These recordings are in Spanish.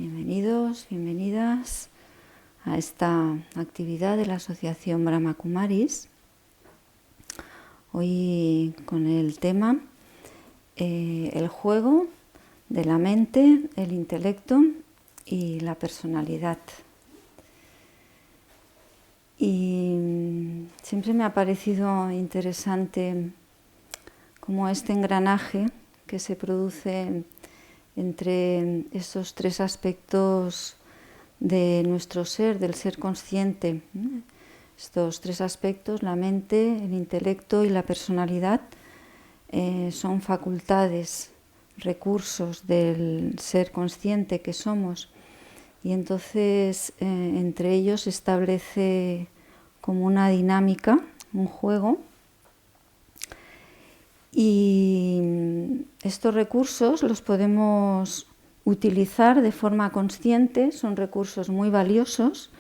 Bienvenidos, bienvenidas a esta actividad de la Asociación Brahma Kumaris. Hoy con el tema el juego de la mente, el intelecto y la personalidad. Y siempre me ha parecido interesante cómo este engranaje que se produce entre estos tres aspectos de nuestro ser, del ser consciente. Estos tres aspectos, la mente, el intelecto y la personalidad, son facultades, recursos del ser consciente que somos. Y entonces entre ellos se establece como una dinámica, un juego. Y estos recursos los podemos utilizar de forma consciente, son recursos muy valiosos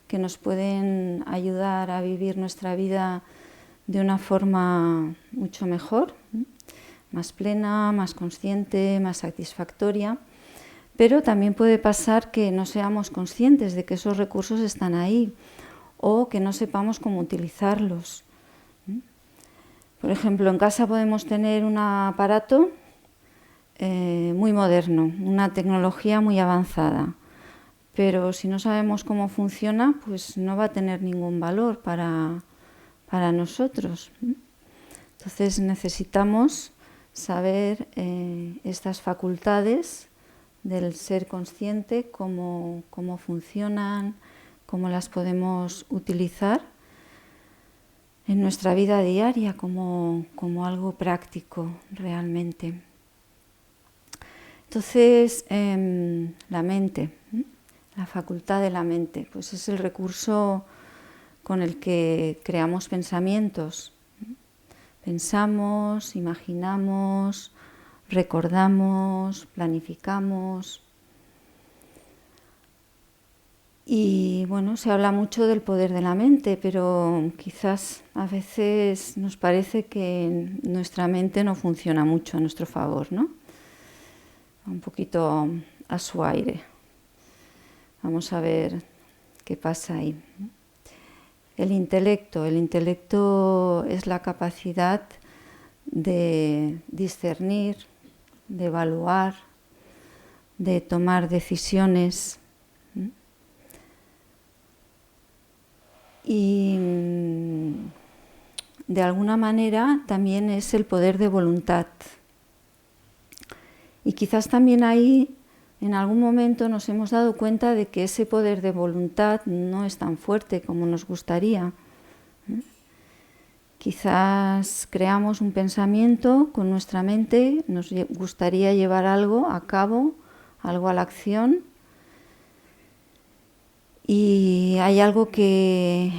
que nos pueden ayudar a vivir nuestra vida de una forma mucho mejor, más plena, más consciente, más satisfactoria. Pero también puede pasar que no seamos conscientes de que esos recursos están ahí o que no sepamos cómo utilizarlos. Por ejemplo, en casa podemos tener un aparato muy moderno, una tecnología muy avanzada, pero si no sabemos cómo funciona, pues no va a tener ningún valor para nosotros. Entonces necesitamos saber estas facultades del ser consciente, cómo funcionan, cómo las podemos utilizar en nuestra vida diaria como algo práctico realmente. Entonces, la mente, la facultad de la mente, pues es el recurso con el que creamos pensamientos. Pensamos, imaginamos, recordamos, planificamos. Y bueno, se habla mucho del poder de la mente, pero quizás a veces nos parece que nuestra mente no funciona mucho a nuestro favor, ¿no? Un poquito a su aire. Vamos a ver qué pasa ahí. El intelecto es la capacidad de discernir, de evaluar, de tomar decisiones. Y de alguna manera también es el poder de voluntad. Y quizás también ahí en algún momento nos hemos dado cuenta de que ese poder de voluntad no es tan fuerte como nos gustaría. Quizás creamos un pensamiento con nuestra mente, nos gustaría llevar algo a cabo, algo a la acción, y hay algo que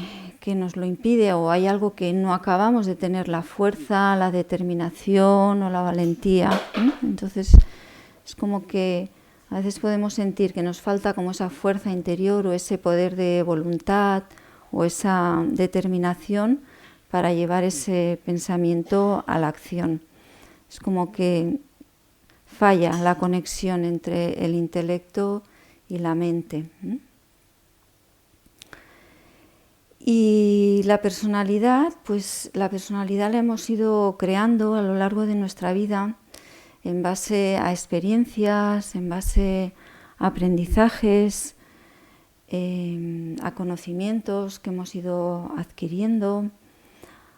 nos lo impide o hay algo que no acabamos de tener la fuerza, la determinación o la valentía. Entonces es como que a veces podemos sentir que nos falta como esa fuerza interior o ese poder de voluntad o esa determinación para llevar ese pensamiento a la acción. Es como que falla la conexión entre el intelecto y la mente. Y la personalidad, pues la personalidad la hemos ido creando a lo largo de nuestra vida en base a experiencias, en base a aprendizajes, a conocimientos que hemos ido adquiriendo,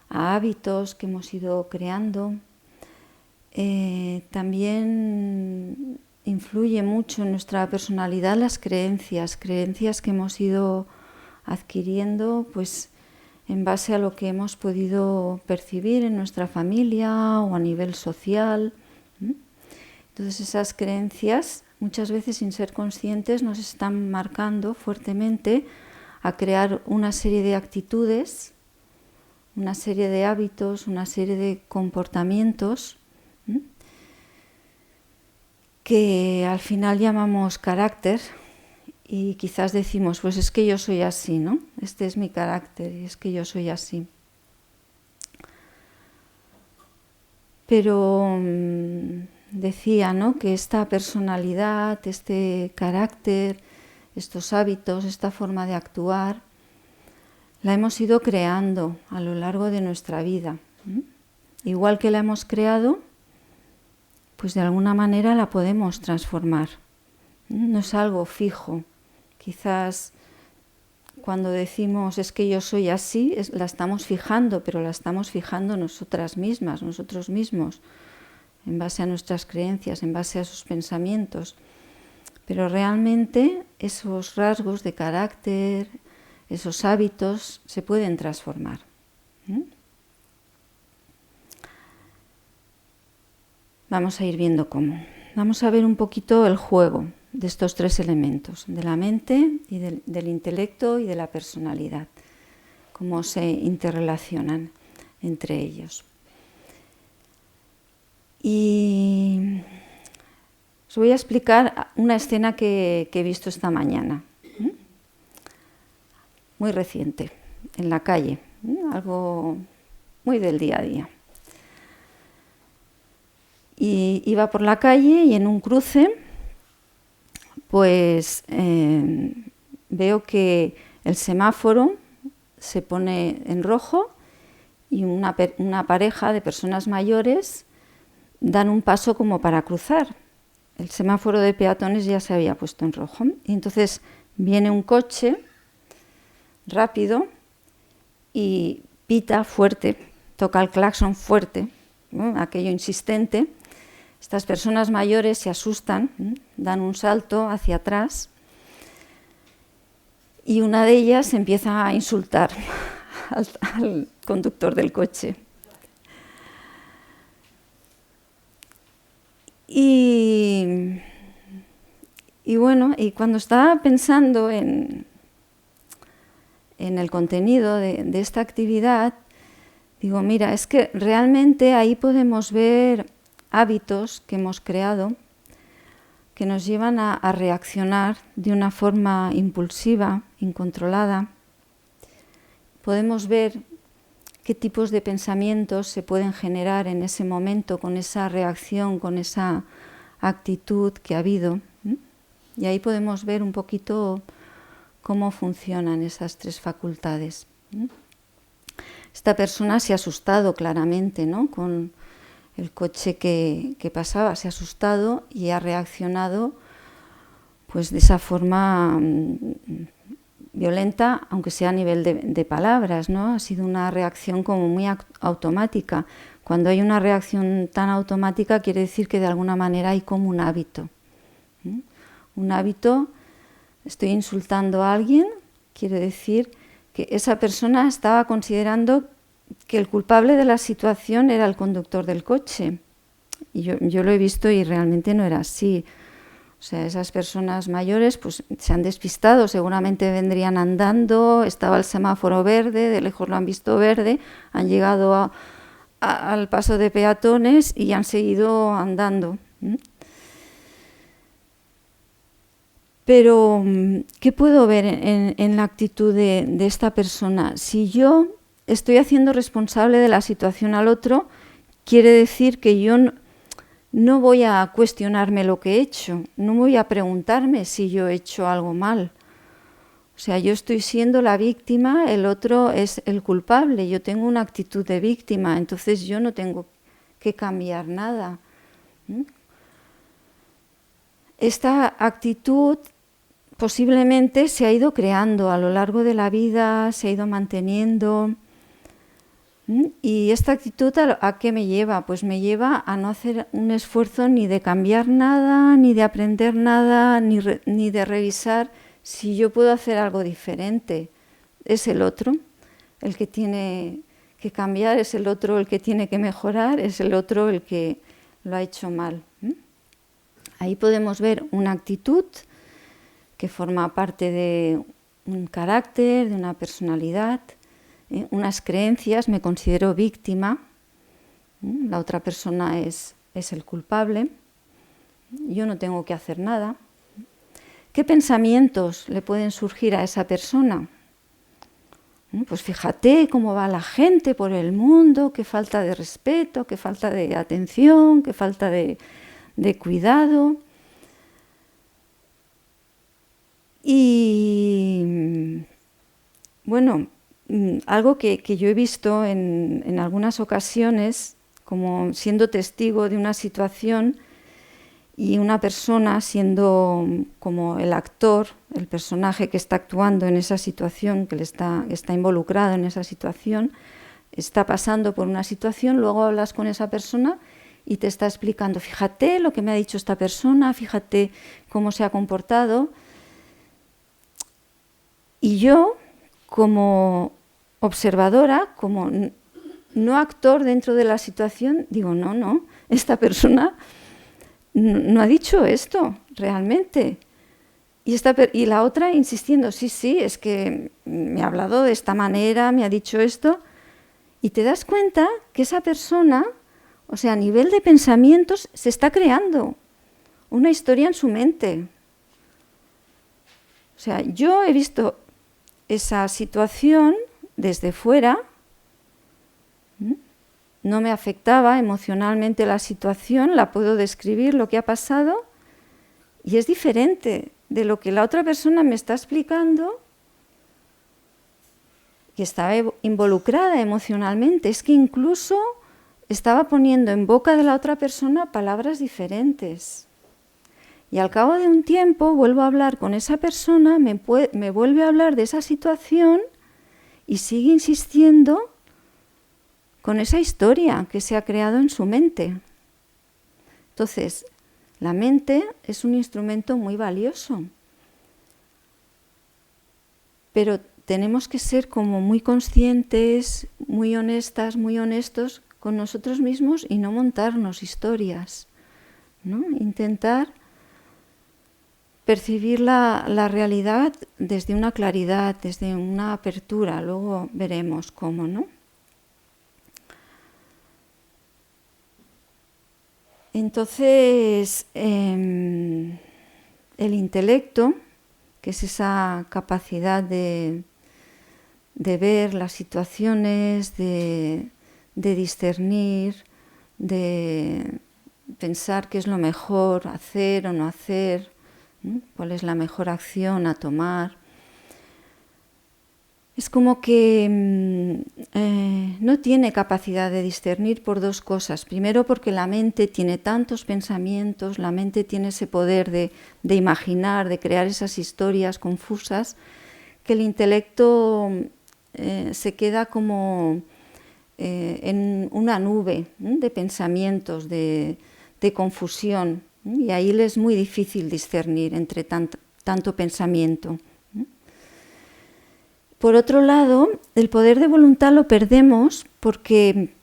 a hábitos que hemos ido creando. También influye mucho en nuestra personalidad las creencias que hemos ido adquiriendo pues en base a lo que hemos podido percibir en nuestra familia o a nivel social. Entonces esas creencias muchas veces sin ser conscientes nos están marcando fuertemente a crear una serie de actitudes, una serie de hábitos, una serie de comportamientos que al final llamamos carácter. Y quizás decimos, pues es que yo soy así, ¿no? Este es mi carácter y es que yo soy así. Pero decía, ¿no?, que esta personalidad, este carácter, estos hábitos, esta forma de actuar, la hemos ido creando a lo largo de nuestra vida. Igual que la hemos creado, pues de alguna manera la podemos transformar. No es algo fijo. Quizás cuando decimos es que yo soy así, la estamos fijando, pero la estamos fijando nosotras mismas, nosotros mismos, en base a nuestras creencias, en base a sus pensamientos. Pero realmente esos rasgos de carácter, esos hábitos se pueden transformar. Vamos a ir viendo cómo. Vamos a ver un poquito el juego de estos tres elementos, de la mente y del intelecto y de la personalidad, cómo se interrelacionan entre ellos. Y os voy a explicar una escena que he visto esta mañana, muy reciente, en la calle, algo muy del día a día. Y iba por la calle y en un cruce, pues veo que el semáforo se pone en rojo y una pareja de personas mayores dan un paso como para cruzar. El semáforo de peatones ya se había puesto en rojo. Y entonces viene un coche rápido y pita fuerte, toca el claxon fuerte, ¿no?, aquello insistente. Estas personas mayores se asustan, dan un salto hacia atrás y una de ellas empieza a insultar al conductor del coche. Y bueno, y cuando estaba pensando en el contenido de esta actividad, digo, mira, es que realmente ahí podemos ver hábitos que hemos creado que nos llevan a reaccionar de una forma impulsiva, incontrolada. Podemos ver qué tipos de pensamientos se pueden generar en ese momento con esa reacción, con esa actitud que ha habido. Y ahí podemos ver un poquito cómo funcionan esas tres facultades. Esta persona se ha asustado claramente, ¿no?, con el coche que pasaba, se ha asustado y ha reaccionado pues de esa forma violenta, aunque sea a nivel de palabras, ¿no? Ha sido una reacción como muy automática. Cuando hay una reacción tan automática quiere decir que de alguna manera hay como un hábito. Un hábito, estoy insultando a alguien, quiere decir que esa persona estaba considerando que el culpable de la situación era el conductor del coche. Y yo lo he visto y realmente no era así. O sea, esas personas mayores pues se han despistado, seguramente vendrían andando, estaba el semáforo verde, de lejos lo han visto verde, han llegado al paso de peatones y han seguido andando. Pero, ¿qué puedo ver en la actitud de esta persona? Si yo estoy haciendo responsable de la situación al otro, quiere decir que yo no voy a cuestionarme lo que he hecho, no voy a preguntarme si yo he hecho algo mal. O sea, yo estoy siendo la víctima, el otro es el culpable, yo tengo una actitud de víctima, entonces yo no tengo que cambiar nada. Esta actitud posiblemente se ha ido creando a lo largo de la vida, se ha ido manteniendo. ¿Y esta actitud a qué me lleva? Pues me lleva a no hacer un esfuerzo ni de cambiar nada, ni de aprender nada, ni de revisar si yo puedo hacer algo diferente. Es el otro el que tiene que cambiar, es el otro el que tiene que mejorar, es el otro el que lo ha hecho mal. Ahí podemos ver una actitud que forma parte de un carácter, de una personalidad, unas creencias. Me considero víctima, la otra persona es el culpable, yo no tengo que hacer nada. ¿Qué pensamientos le pueden surgir a esa persona? Pues fíjate cómo va la gente por el mundo, qué falta de respeto, qué falta de atención, qué falta de de cuidado. Y bueno, algo que yo he visto en algunas ocasiones, como siendo testigo de una situación y una persona siendo como el actor, el personaje que está actuando en esa situación, que está involucrado en esa situación, está pasando por una situación, luego hablas con esa persona y te está explicando, fíjate lo que me ha dicho esta persona, fíjate cómo se ha comportado. Y yo, como observadora, como no actor dentro de la situación, digo, no, esta persona no ha dicho esto realmente. Y la otra insistiendo, sí, es que me ha hablado de esta manera, me ha dicho esto. Y te das cuenta que esa persona, o sea, a nivel de pensamientos, se está creando una historia en su mente. O sea, yo he visto esa situación desde fuera, no me afectaba emocionalmente la situación, la puedo describir lo que ha pasado y es diferente de lo que la otra persona me está explicando, que estaba involucrada emocionalmente. Es que incluso estaba poniendo en boca de la otra persona palabras diferentes. Y al cabo de un tiempo vuelvo a hablar con esa persona, me vuelve a hablar de esa situación y sigue insistiendo con esa historia que se ha creado en su mente. Entonces, la mente es un instrumento muy valioso, pero tenemos que ser como muy conscientes, muy honestas, muy honestos con nosotros mismos y no montarnos historias, ¿no? Intentar percibir la realidad desde una claridad, desde una apertura, luego veremos cómo, ¿no? Entonces, el intelecto, que es esa capacidad de ver las situaciones, de discernir, de pensar qué es lo mejor hacer o no hacer, cuál es la mejor acción a tomar. Es como que no tiene capacidad de discernir por dos cosas. Primero, porque la mente tiene tantos pensamientos, la mente tiene ese poder de imaginar, de crear esas historias confusas, que el intelecto se queda como en una nube de pensamientos, de confusión, y ahí le es muy difícil discernir entre tanto pensamiento. Por otro lado, el poder de voluntad lo perdemos porque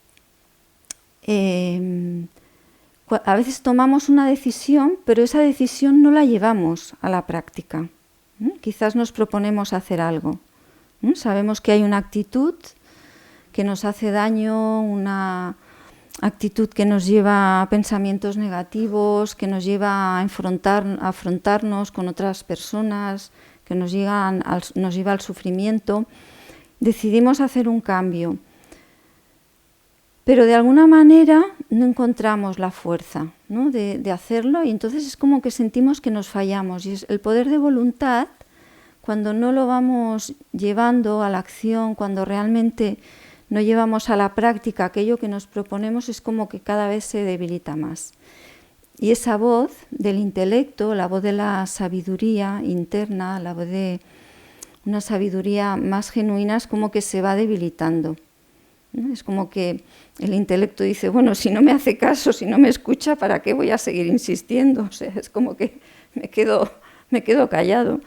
a veces tomamos una decisión, pero esa decisión no la llevamos a la práctica. Quizás nos proponemos hacer algo. Sabemos que hay una actitud que nos hace daño, una actitud que nos lleva a pensamientos negativos, que nos lleva a afrontarnos con otras personas, que nos lleva al sufrimiento. Decidimos hacer un cambio, pero de alguna manera no encontramos la fuerza, ¿no? de hacerlo, y entonces es como que sentimos que nos fallamos. Y es el poder de voluntad, cuando no lo vamos llevando a la acción, cuando realmente no llevamos a la práctica aquello que nos proponemos, es como que cada vez se debilita más. Y esa voz del intelecto, la voz de la sabiduría interna, la voz de una sabiduría más genuina, es como que se va debilitando. Es como que el intelecto dice, bueno, si no me hace caso, si no me escucha, ¿para qué voy a seguir insistiendo? O sea, es como que me quedo callado,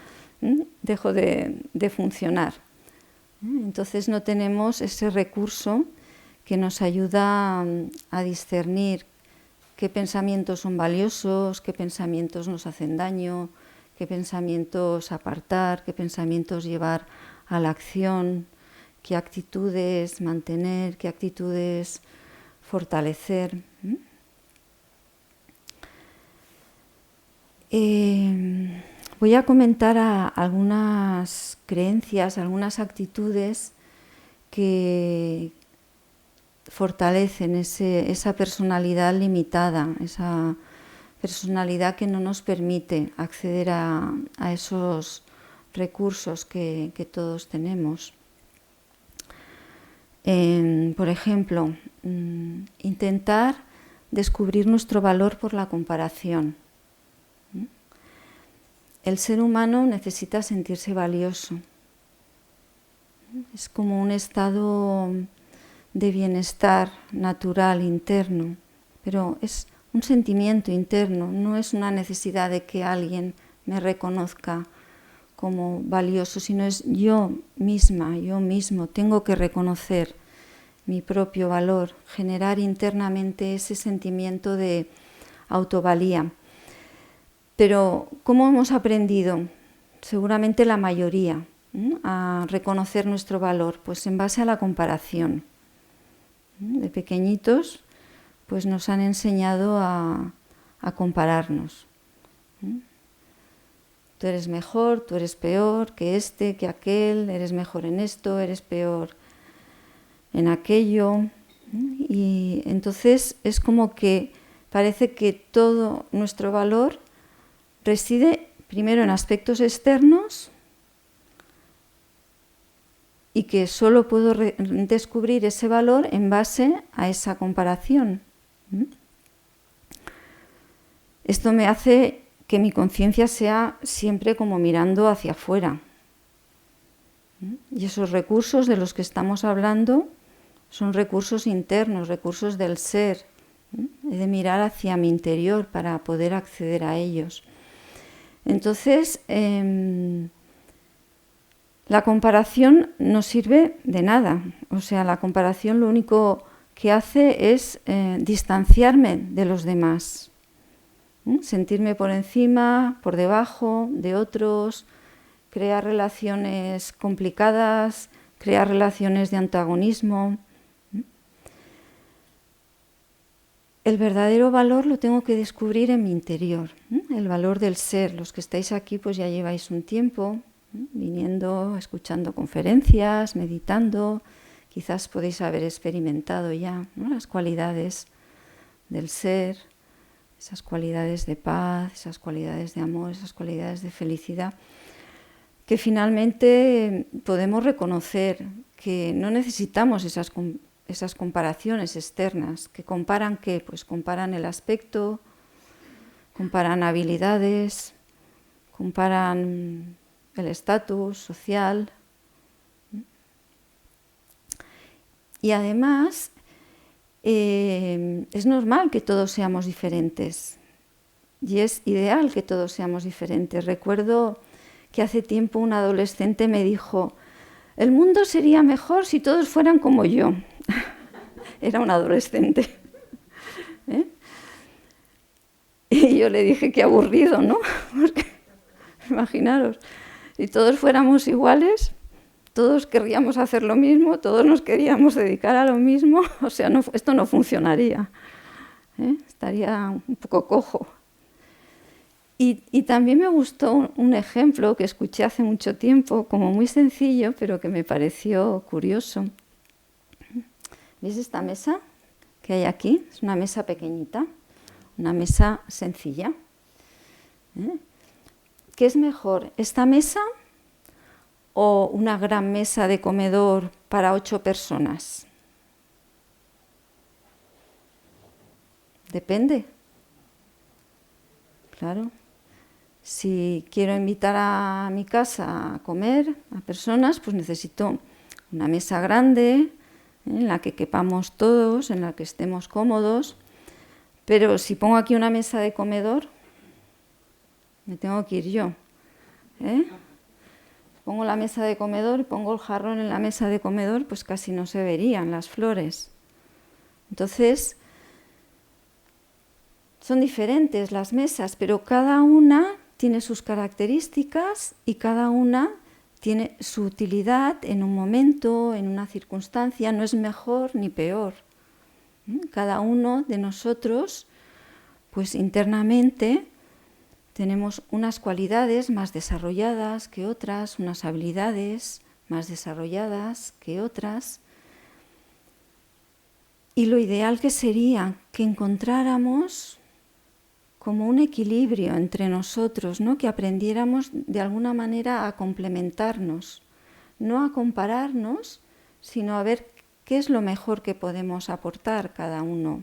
dejo de funcionar. Entonces no tenemos ese recurso que nos ayuda a discernir qué pensamientos son valiosos, qué pensamientos nos hacen daño, qué pensamientos apartar, qué pensamientos llevar a la acción, qué actitudes mantener, qué actitudes fortalecer. Voy a comentar algunas creencias, algunas actitudes que fortalecen esa personalidad limitada, esa personalidad que no nos permite acceder a esos recursos que todos tenemos. Por ejemplo, intentar descubrir nuestro valor por la comparación. El ser humano necesita sentirse valioso. Es como un estado de bienestar natural, interno, pero es un sentimiento interno, no es una necesidad de que alguien me reconozca como valioso, sino es yo misma, yo mismo, tengo que reconocer mi propio valor, generar internamente ese sentimiento de autovalía. Pero, ¿cómo hemos aprendido? Seguramente la mayoría, a reconocer nuestro valor, pues en base a la comparación. De pequeñitos, pues nos han enseñado a compararnos. Tú eres mejor, tú eres peor que este, que aquel, eres mejor en esto, eres peor en aquello. Y entonces es como que parece que todo nuestro valor reside primero en aspectos externos y que solo puedo descubrir ese valor en base a esa comparación. Esto me hace que mi conciencia sea siempre como mirando hacia afuera. Y esos recursos de los que estamos hablando son recursos internos, recursos del ser. He de mirar hacia mi interior para poder acceder a ellos. Entonces, la comparación no sirve de nada. O sea, la comparación lo único que hace es distanciarme de los demás. Sentirme por encima, por debajo de otros, crear relaciones complicadas, crear relaciones de antagonismo. El verdadero valor lo tengo que descubrir en mi interior, el valor del ser. Los que estáis aquí pues ya lleváis un tiempo viniendo, escuchando conferencias, meditando, quizás podéis haber experimentado ya, ¿no?, las cualidades del ser, esas cualidades de paz, esas cualidades de amor, esas cualidades de felicidad, que finalmente podemos reconocer que no necesitamos esas comparaciones externas. ¿Que comparan qué? Pues comparan el aspecto, comparan habilidades, comparan el estatus social. Y además es normal que todos seamos diferentes y es ideal que todos seamos diferentes. Recuerdo que hace tiempo un adolescente me dijo: el mundo sería mejor si todos fueran como yo. Era un adolescente. Y yo le dije, qué aburrido, ¿no? Porque, imaginaros, si todos fuéramos iguales, todos querríamos hacer lo mismo, todos nos queríamos dedicar a lo mismo, o sea, esto no funcionaría, estaría un poco cojo. Y también me gustó un ejemplo que escuché hace mucho tiempo, como muy sencillo, pero que me pareció curioso. ¿Veis esta mesa que hay aquí? Es una mesa pequeñita, una mesa sencilla. ¿Qué es mejor, esta mesa o una gran mesa de comedor para 8 personas? Depende. Claro. Si quiero invitar a mi casa a comer a personas, pues necesito una mesa grande en la que quepamos todos, en la que estemos cómodos. Pero si pongo aquí una mesa de comedor, me tengo que ir yo. Pongo la mesa de comedor y pongo el jarrón en la mesa de comedor, pues casi no se verían las flores. Entonces, son diferentes las mesas, pero cada una tiene sus características y cada una tiene su utilidad en un momento, en una circunstancia, no es mejor ni peor. Cada uno de nosotros, pues internamente, tenemos unas cualidades más desarrolladas que otras, unas habilidades más desarrolladas que otras. Y lo ideal que sería que encontráramos como un equilibrio entre nosotros, ¿no? Que aprendiéramos de alguna manera a complementarnos, no a compararnos, sino a ver qué es lo mejor que podemos aportar cada uno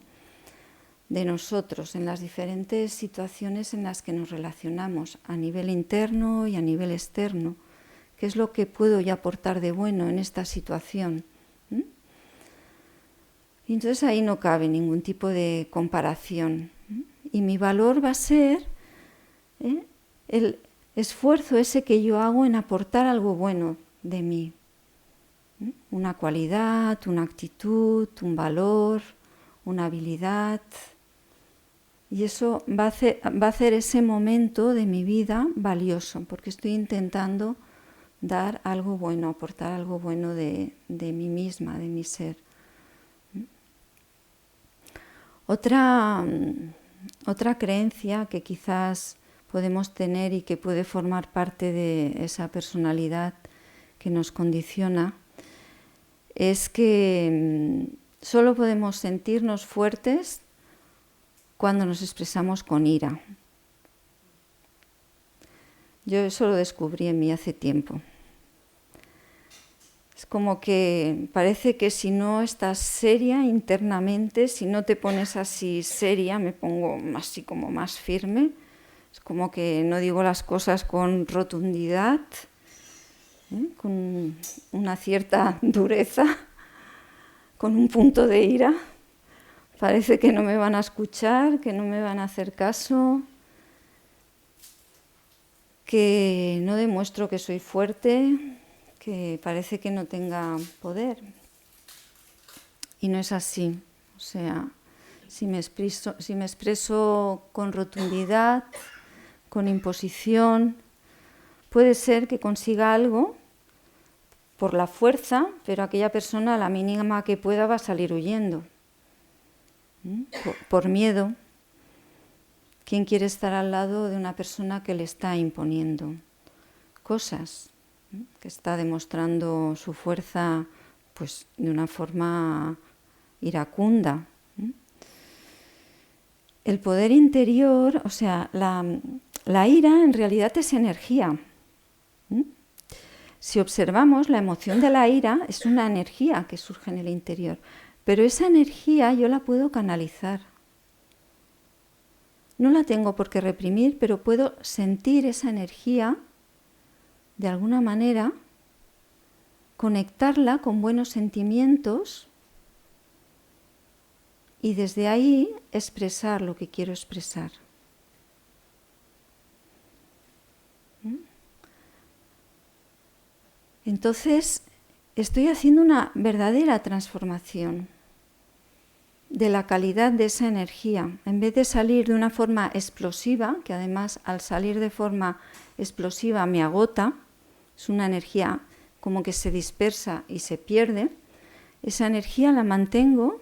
de nosotros en las diferentes situaciones en las que nos relacionamos, a nivel interno y a nivel externo. ¿Qué es lo que puedo yo aportar de bueno en esta situación? Y entonces ahí no cabe ningún tipo de comparación. Y mi valor va a ser el esfuerzo ese que yo hago en aportar algo bueno de mí. Una cualidad, una actitud, un valor, una habilidad. Y eso va a hacer ese momento de mi vida valioso, porque estoy intentando dar algo bueno, aportar algo bueno de mí misma, de mi ser. Otra creencia que quizás podemos tener y que puede formar parte de esa personalidad que nos condiciona es que solo podemos sentirnos fuertes cuando nos expresamos con ira. Yo eso lo descubrí en mí hace tiempo. Es como que parece que si no estás seria internamente, si no te pones así seria, me pongo así como más firme, es como que no digo las cosas con rotundidad, con una cierta dureza, con un punto de ira. Parece que no me van a escuchar, que no me van a hacer caso, que no demuestro que soy fuerte, que parece que no tenga poder. Y no es así. O sea, si me expreso con rotundidad, con imposición, puede ser que consiga algo por la fuerza, pero aquella persona a la mínima que pueda va a salir huyendo. Por miedo. ¿Quién quiere estar al lado de una persona que le está imponiendo cosas, que está demostrando su fuerza pues, de una forma iracunda? El poder interior, o sea, la ira en realidad es energía. Si observamos, la emoción de la ira es una energía que surge en el interior, pero esa energía yo la puedo canalizar. No la tengo por qué reprimir, pero puedo sentir esa energía de alguna manera, conectarla con buenos sentimientos y desde ahí expresar lo que quiero expresar. Entonces, estoy haciendo una verdadera transformación de la calidad de esa energía. En vez de salir de una forma explosiva, que además al salir de forma explosiva me agota, es una energía como que se dispersa y se pierde, esa energía la mantengo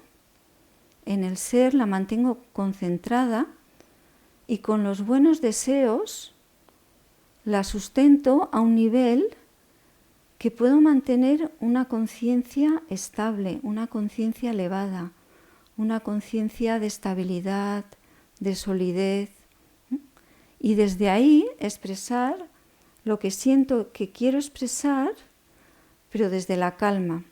en el ser, la mantengo concentrada y con los buenos deseos la sustento a un nivel que puedo mantener una conciencia estable, una conciencia elevada, una conciencia de estabilidad, de solidez, y desde ahí expresar lo que siento que quiero expresar, pero desde la calma,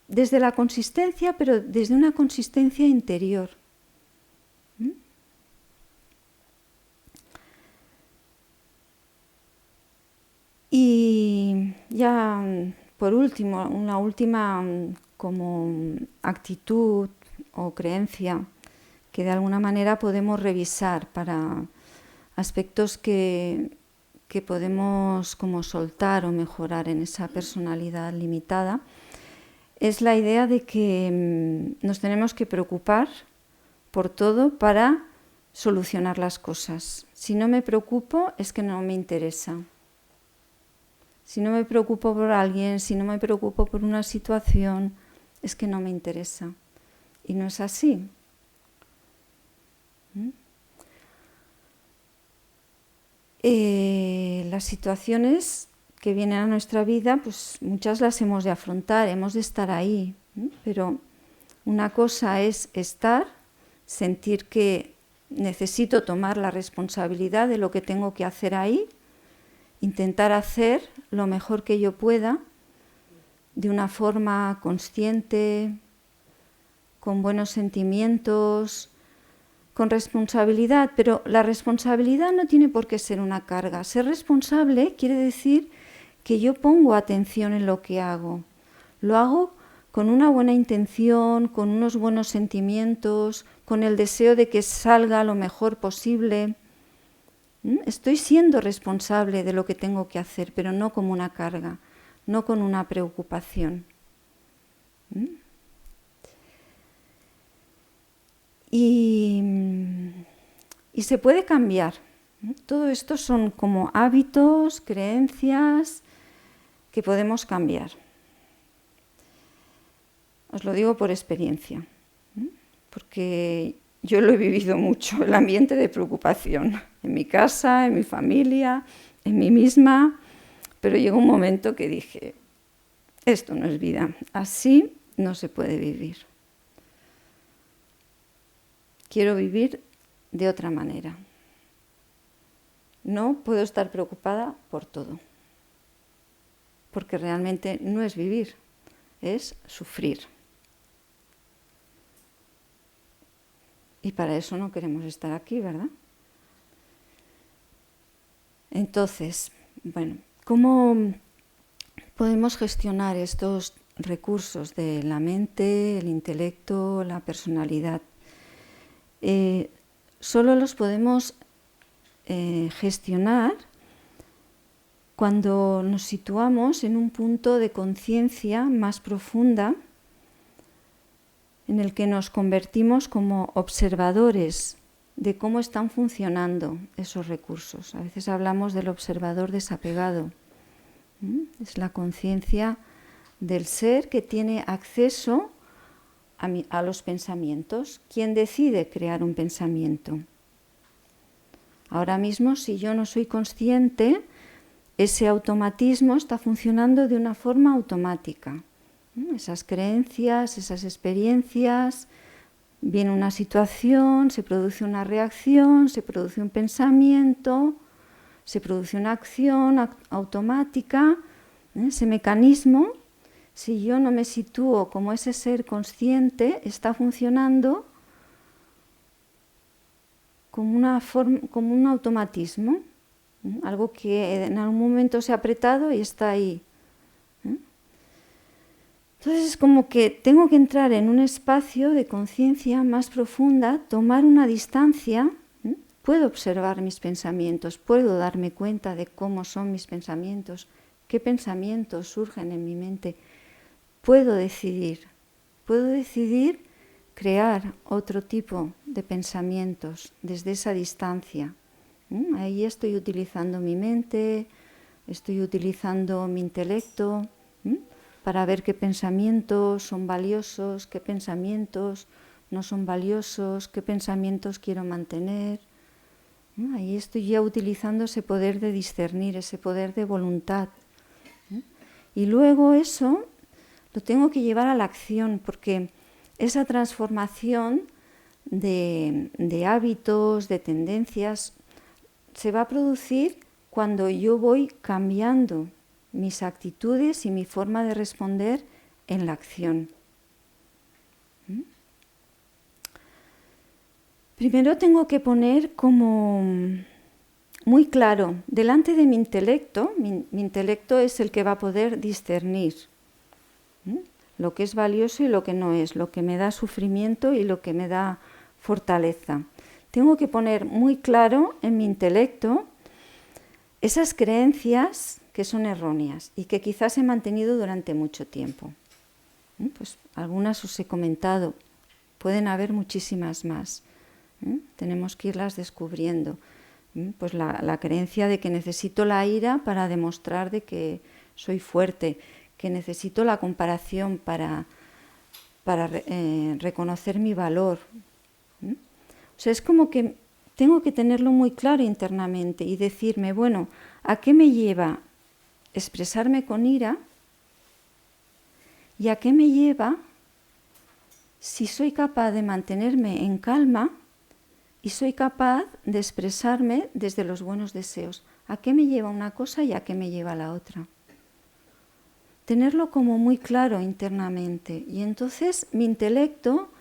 desde la consistencia, pero desde una consistencia interior. Y ya por último, una última como actitud o creencia que de alguna manera podemos revisar para aspectos que podemos como soltar o mejorar en esa personalidad limitada, es la idea de que nos tenemos que preocupar por todo para solucionar las cosas. Si no me preocupo es que no me interesa. Si no me preocupo por alguien, si no me preocupo por una situación, es que no me interesa. Y no es así. Las situaciones que vienen a nuestra vida, pues muchas las hemos de afrontar, hemos de estar ahí. Pero una cosa es estar, sentir que necesito tomar la responsabilidad de lo que tengo que hacer ahí, intentar hacer lo mejor que yo pueda, de una forma consciente, con buenos sentimientos, con responsabilidad, pero la responsabilidad no tiene por qué ser una carga. Ser responsable quiere decir que yo pongo atención en lo que hago. Lo hago con una buena intención, con unos buenos sentimientos, con el deseo de que salga lo mejor posible. Estoy siendo responsable de lo que tengo que hacer, pero no como una carga, no con una preocupación. Y se puede cambiar. Todo esto son como hábitos, creencias que podemos cambiar. Os lo digo por experiencia, porque yo lo he vivido mucho, el ambiente de preocupación, en mi casa, en mi familia, en mí misma, pero llegó un momento que dije, esto no es vida, así no se puede vivir. Quiero vivir de otra manera. No puedo estar preocupada por todo, porque realmente no es vivir, es sufrir. Y para eso no queremos estar aquí, ¿verdad? Entonces, bueno, ¿cómo podemos gestionar estos recursos de la mente, el intelecto, la personalidad? Solo los podemos gestionar cuando nos situamos en un punto de conciencia más profunda, en el que nos convertimos como observadores de cómo están funcionando esos recursos. A veces hablamos del observador desapegado. Es la conciencia del ser que tiene acceso a los pensamientos. ¿Quién decide crear un pensamiento? Ahora mismo, si yo no soy consciente, ese automatismo está funcionando de una forma automática. Esas creencias, esas experiencias, viene una situación, se produce una reacción, se produce un pensamiento, se produce una acción automática. Ese mecanismo, si yo no me sitúo como ese ser consciente, está funcionando como un automatismo, algo que en algún momento se ha apretado y está ahí. Entonces es como que tengo que entrar en un espacio de conciencia más profunda, tomar una distancia, puedo observar mis pensamientos, puedo darme cuenta de cómo son mis pensamientos, qué pensamientos surgen en mi mente, puedo decidir crear otro tipo de pensamientos desde esa distancia. Ahí estoy utilizando mi mente, estoy utilizando mi intelecto, para ver qué pensamientos son valiosos, qué pensamientos no son valiosos, qué pensamientos quiero mantener. Ahí estoy ya utilizando ese poder de discernir, ese poder de voluntad. Y luego eso lo tengo que llevar a la acción, porque esa transformación de hábitos, de tendencias, se va a producir cuando yo voy cambiando mis actitudes y mi forma de responder en la acción. Primero tengo que poner como muy claro, delante de mi intelecto es el que va a poder discernir lo que es valioso y lo que no es, lo que me da sufrimiento y lo que me da fortaleza. Tengo que poner muy claro en mi intelecto esas creencias que son erróneas y que quizás he mantenido durante mucho tiempo. Pues algunas os he comentado, pueden haber muchísimas más. Tenemos que irlas descubriendo. Pues la creencia de que necesito la ira para demostrar de que soy fuerte, que necesito la comparación para reconocer mi valor. O sea, es como que tengo que tenerlo muy claro internamente y decirme, bueno, ¿a qué me lleva expresarme con ira? ¿Y a qué me lleva si soy capaz de mantenerme en calma y soy capaz de expresarme desde los buenos deseos. ¿A qué me lleva una cosa y a qué me lleva la otra? Tenerlo como muy claro internamente. Y entonces mi intelecto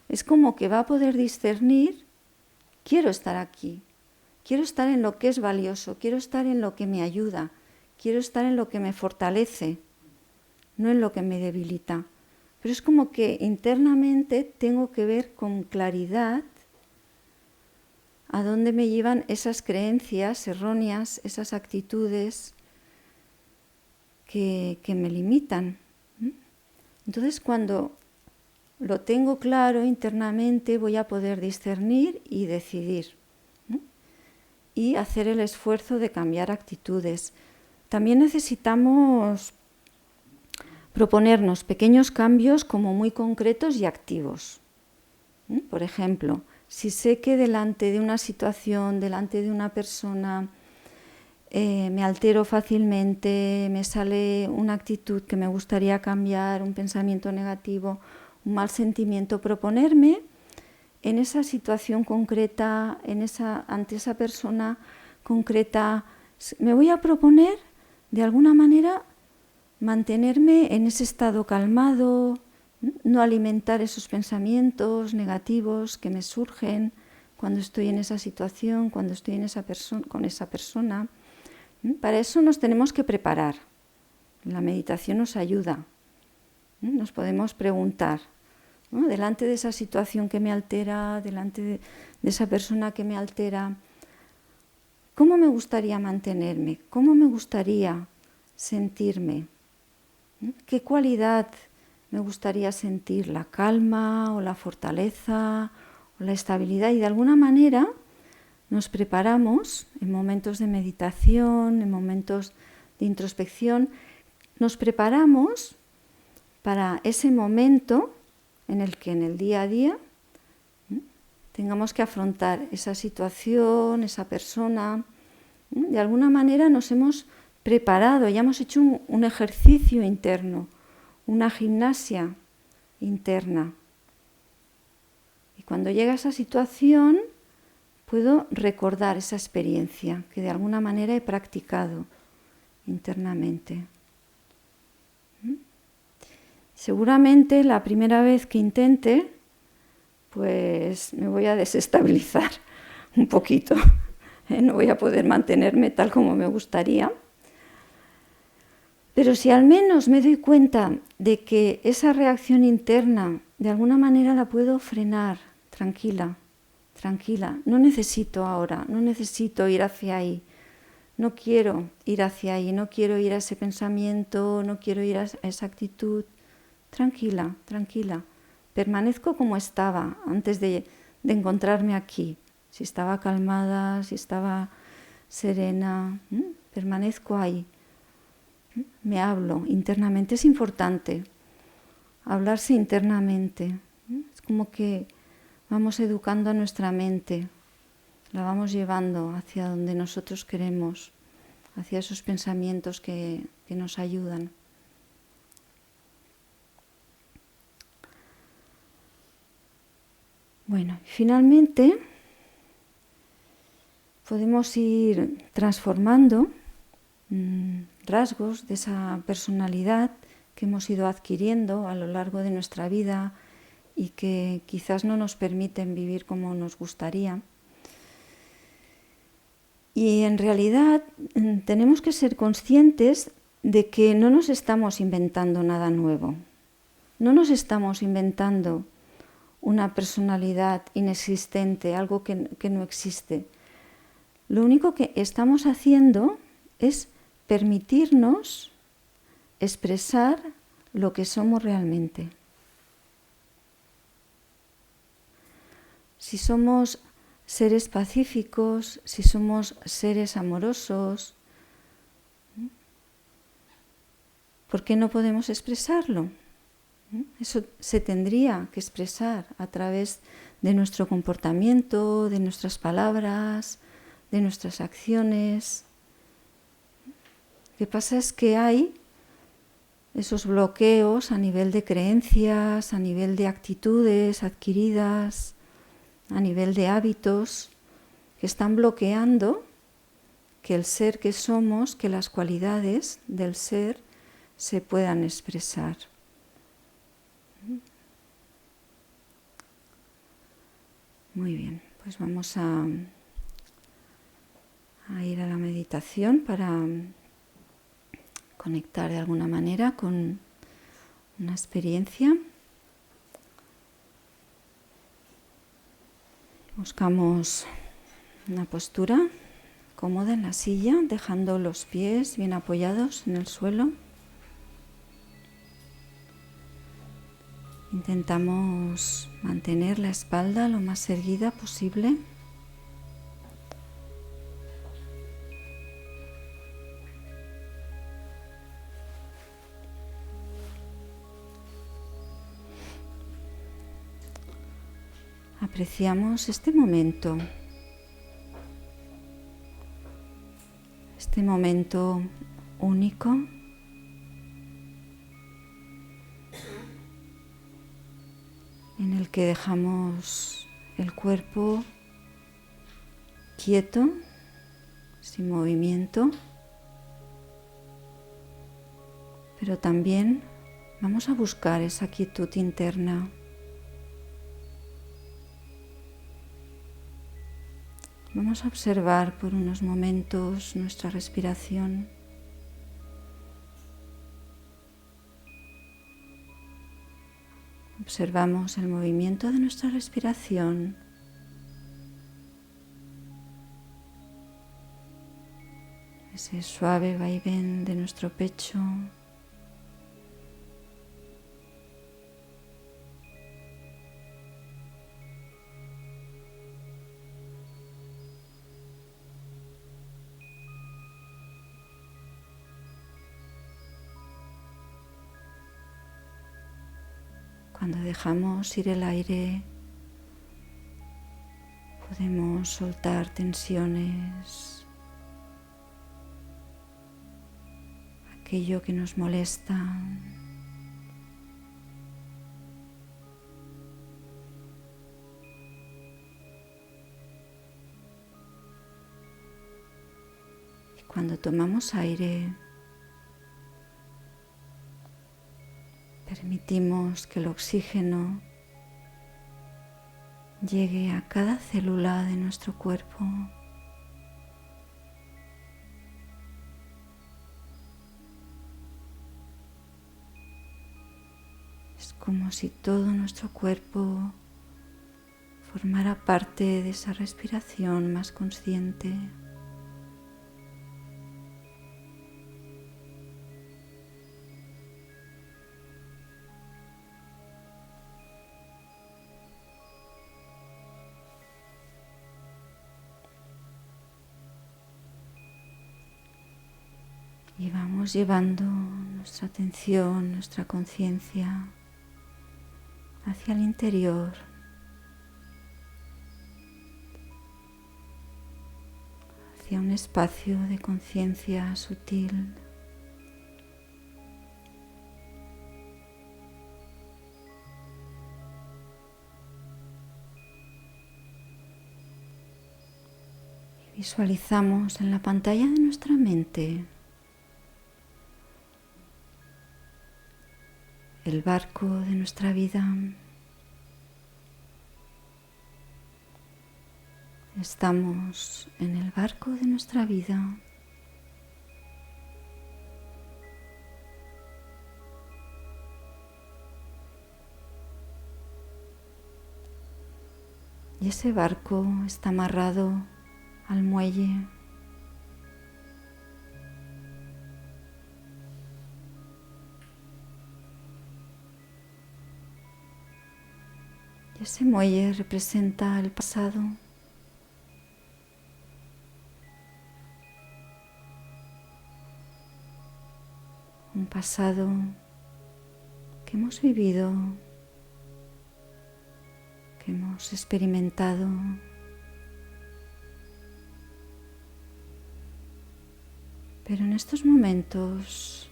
es como que va a poder discernir, quiero estar aquí, quiero estar en lo que es valioso, quiero estar en lo que me ayuda, quiero estar en lo que me fortalece, no en lo que me debilita. Pero es como que internamente tengo que ver con claridad a dónde me llevan esas creencias erróneas, esas actitudes que me limitan. Entonces, cuando lo tengo claro internamente, voy a poder discernir y decidir, ¿no? Y hacer el esfuerzo de cambiar actitudes. También necesitamos proponernos pequeños cambios como muy concretos y activos. Por ejemplo, si sé que delante de una situación, delante de una persona, me altero fácilmente, me sale una actitud que me gustaría cambiar, un pensamiento negativo, un mal sentimiento, proponerme en esa situación concreta, ante esa persona concreta, me voy a proponer de alguna manera mantenerme en ese estado calmado, no alimentar esos pensamientos negativos que me surgen cuando estoy en esa situación, cuando estoy con esa persona. Para eso nos tenemos que preparar. La meditación nos ayuda. Nos podemos preguntar, ¿no? Delante de esa situación que me altera, delante de esa persona que me altera, ¿cómo me gustaría mantenerme? ¿Cómo me gustaría sentirme? ¿Qué cualidad me gustaría sentir? ¿La calma o la fortaleza o la estabilidad? Y de alguna manera nos preparamos en momentos de meditación, en momentos de introspección, nos preparamos para ese momento en el que en el día a día tengamos que afrontar esa situación, esa persona. De alguna manera nos hemos preparado, ya hemos hecho un ejercicio interno, una gimnasia interna. Y cuando llega esa situación, puedo recordar esa experiencia que de alguna manera he practicado internamente. Seguramente la primera vez que intente, pues me voy a desestabilizar un poquito. No voy a poder mantenerme tal como me gustaría. Pero si al menos me doy cuenta de que esa reacción interna de alguna manera la puedo frenar, tranquila, no necesito ahora, no necesito ir hacia ahí, no quiero ir hacia ahí, no quiero ir a ese pensamiento, no quiero ir a esa actitud, tranquila, permanezco como estaba antes de encontrarme aquí, si estaba calmada, si estaba serena, permanezco ahí. Me hablo internamente, es importante hablarse internamente. Es como que vamos educando a nuestra mente, la vamos llevando hacia donde nosotros queremos, hacia esos pensamientos que nos ayudan. Bueno, finalmente podemos ir transformando rasgos de esa personalidad que hemos ido adquiriendo a lo largo de nuestra vida y que quizás no nos permiten vivir como nos gustaría. Y en realidad tenemos que ser conscientes de que no nos estamos inventando nada nuevo, no nos estamos inventando una personalidad inexistente, algo que no existe. Lo único que estamos haciendo es permitirnos expresar lo que somos realmente. Si somos seres pacíficos, si somos seres amorosos, ¿por qué no podemos expresarlo? Eso se tendría que expresar a través de nuestro comportamiento, de nuestras palabras, de nuestras acciones. Lo que pasa es que hay esos bloqueos a nivel de creencias, a nivel de actitudes adquiridas, a nivel de hábitos que están bloqueando que el ser que somos, que las cualidades del ser se puedan expresar. Muy bien, pues vamos a ir a la meditación para conectar de alguna manera con una experiencia. Buscamos una postura cómoda en la silla, dejando los pies bien apoyados en el suelo. Intentamos mantener la espalda lo más erguida posible. Apreciamos este momento único en el que dejamos el cuerpo quieto, sin movimiento, pero también vamos a buscar esa quietud interna. Vamos a observar por unos momentos nuestra respiración. Observamos el movimiento de nuestra respiración. Ese suave vaivén de nuestro pecho. Cuando dejamos ir el aire, podemos soltar tensiones, aquello que nos molesta. Y cuando tomamos aire, permitimos que el oxígeno llegue a cada célula de nuestro cuerpo. Es como si todo nuestro cuerpo formara parte de esa respiración más consciente. Y vamos llevando nuestra atención, nuestra conciencia hacia el interior, hacia un espacio de conciencia sutil. Y visualizamos en la pantalla de nuestra mente el barco de nuestra vida. Estamos en el barco de nuestra vida. Y ese barco está amarrado al muelle. Y ese muelle representa el pasado. Un pasado que hemos vivido, que hemos experimentado. Pero en estos momentos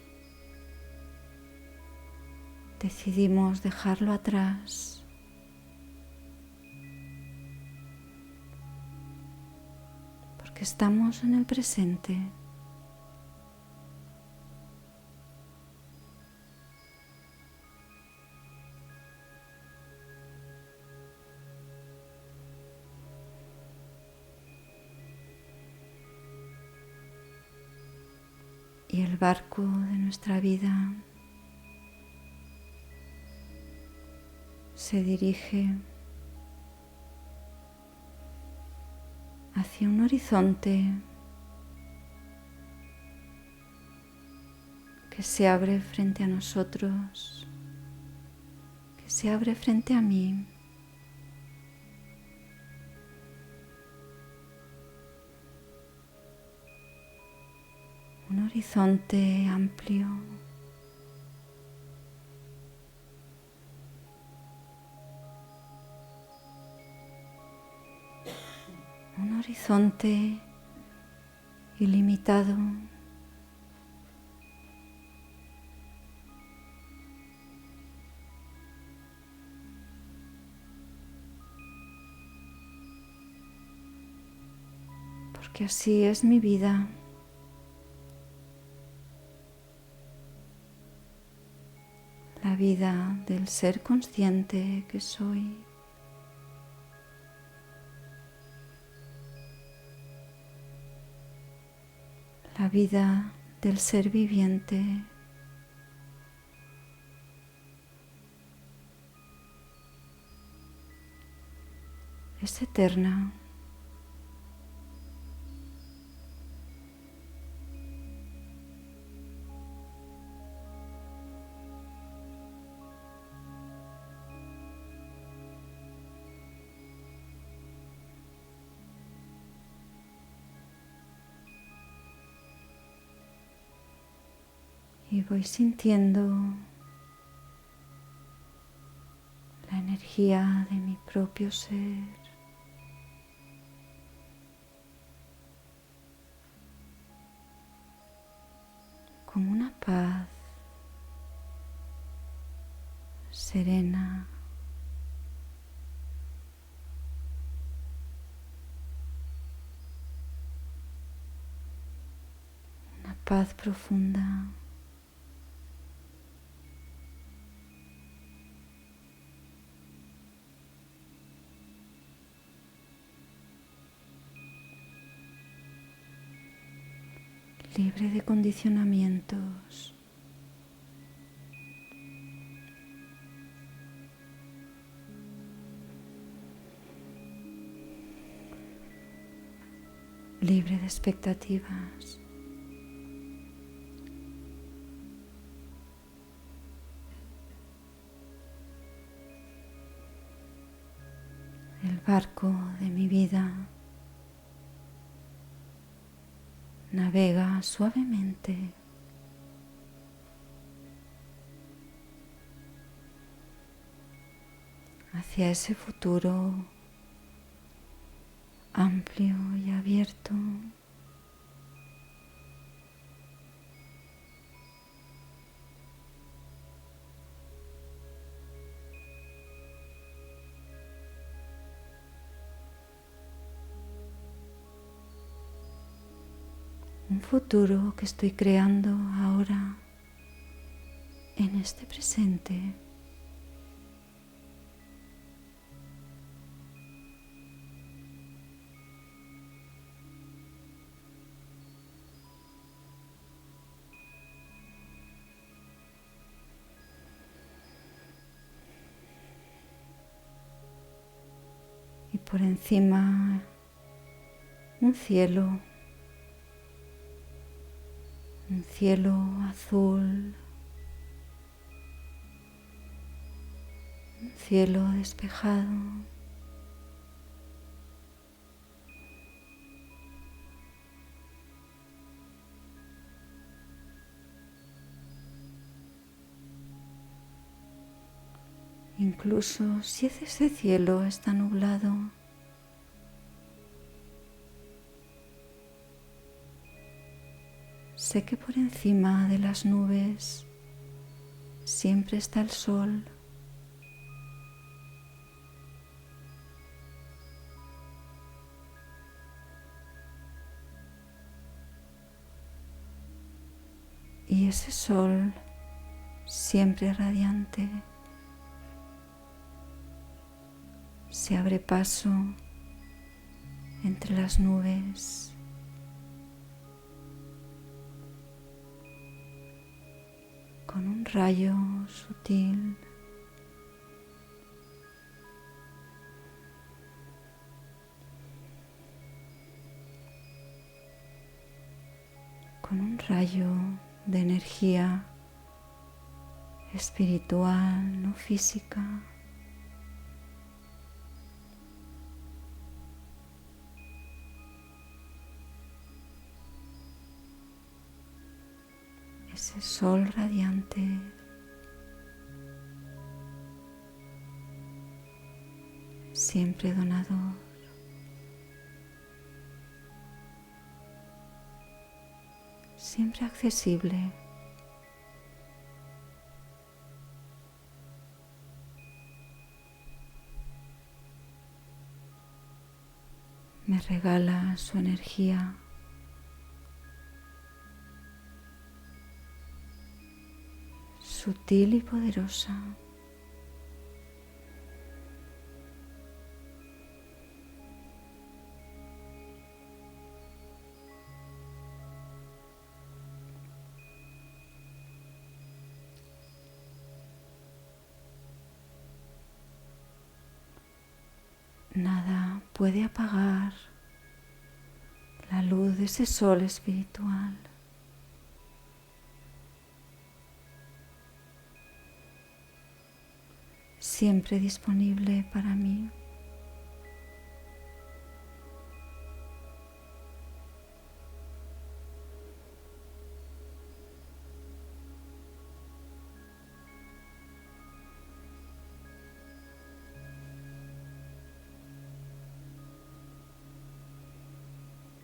decidimos dejarlo atrás. que estamos en el presente. Y el barco de nuestra vida se dirige hacia un horizonte que se abre frente a nosotros, que se abre frente a mí. Un horizonte amplio, un horizonte ilimitado, porque así es mi vida. La vida del ser consciente que soy. La vida del ser viviente. Es eterna. Y voy sintiendo la energía de mi propio ser. Como una paz serena. Una paz profunda. Libre de condicionamientos. Libre de expectativas. El barco de mi vida navega suavemente hacia ese futuro amplio y abierto. Un futuro que estoy creando ahora, en este presente. Y por encima un cielo azul, un cielo despejado. Incluso si ese cielo está nublado, sé que por encima de las nubes siempre está el sol. Y ese sol siempre radiante se abre paso entre las nubes con un rayo sutil con un rayo de energía espiritual, no física. Ese sol radiante siempre donador, siempre accesible. Me regala su energía sutil y poderosa. Nada puede apagar la luz de ese sol espiritual. Siempre disponible para mí.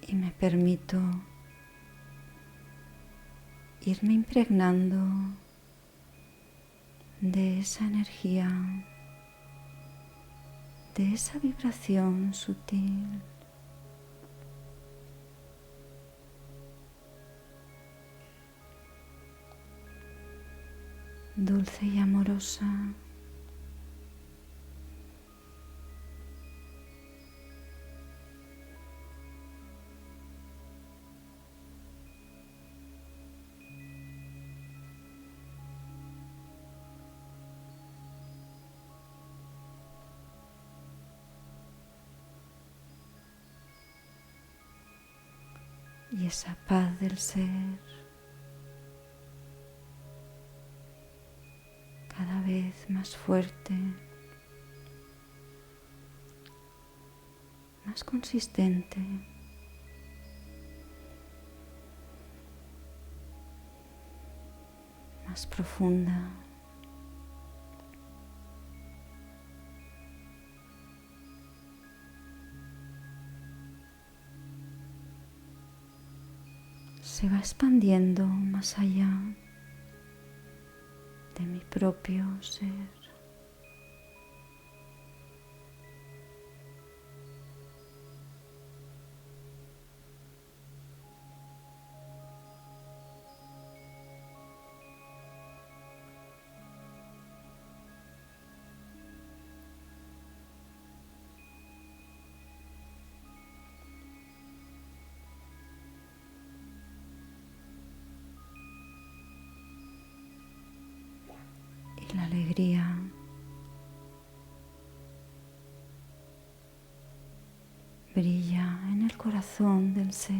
Y me permito irme impregnando de esa energía, de esa vibración sutil. Dulce y amorosa. Y esa paz del ser cada vez más fuerte, más consistente, más profunda. Se va expandiendo más allá de mi propio ser. Y la alegría brilla en el corazón del ser.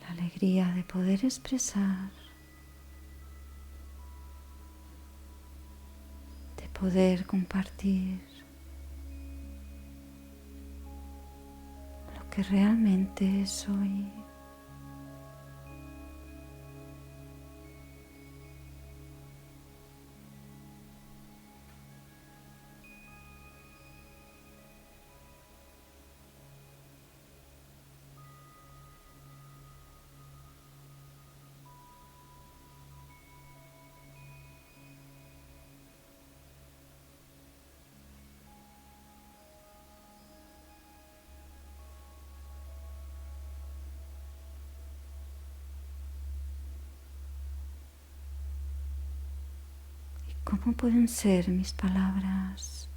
La alegría de poder expresar, de poder compartir lo que realmente soy. ¿Cómo pueden ser mis palabras,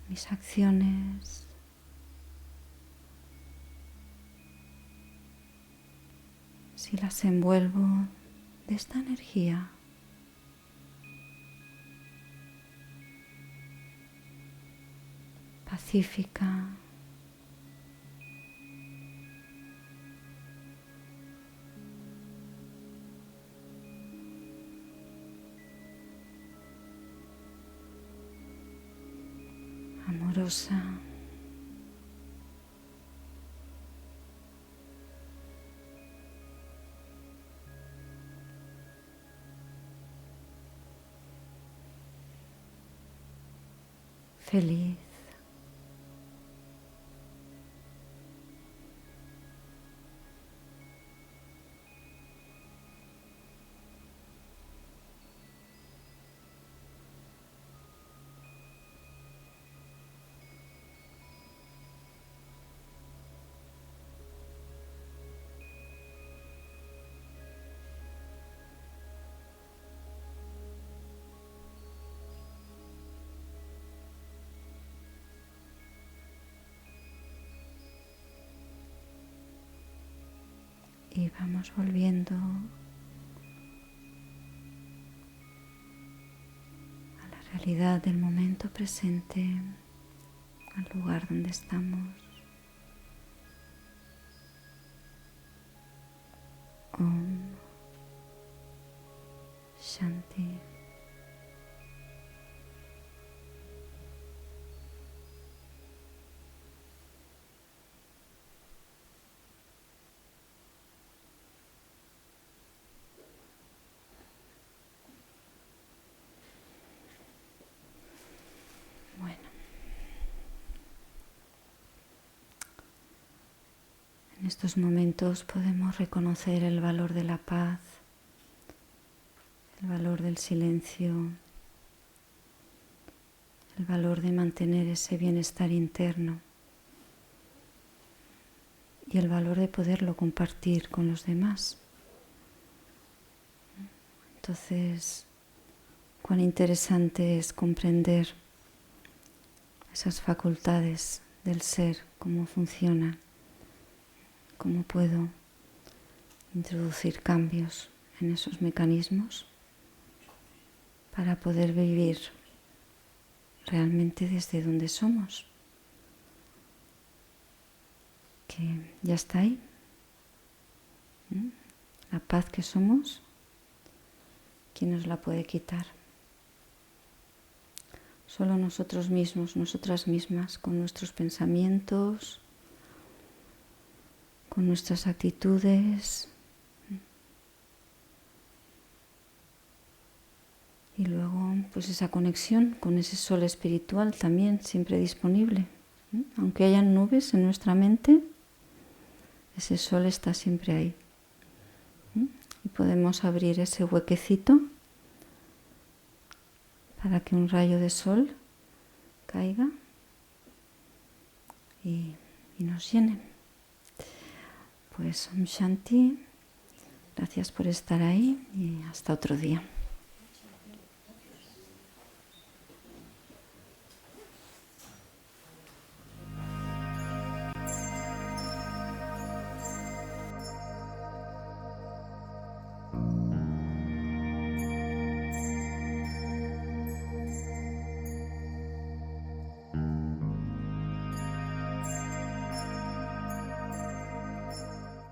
mis acciones, si las envuelvo de esta energía? Pacífica, amorosa, feliz. Y vamos volviendo a la realidad del momento presente, al lugar donde estamos. Om Shanti. Bueno, en estos momentos podemos reconocer el valor de la paz, el valor del silencio, el valor de mantener ese bienestar interno y el valor de poderlo compartir con los demás. Entonces, cuán interesante es comprender esas facultades del ser, cómo funcionan, cómo puedo introducir cambios en esos mecanismos para poder vivir realmente desde donde somos, que ya está ahí. La paz que somos, ¿quién nos la puede quitar? Solo nosotros mismos, nosotras mismas, con nuestros pensamientos, con nuestras actitudes. Y luego, pues esa conexión con ese sol espiritual también siempre disponible. Aunque hayan nubes en nuestra mente, ese sol está siempre ahí. Y podemos abrir ese huequecito para que un rayo de sol caiga y nos llene. Pues Om Shanti, gracias por estar ahí y hasta otro día.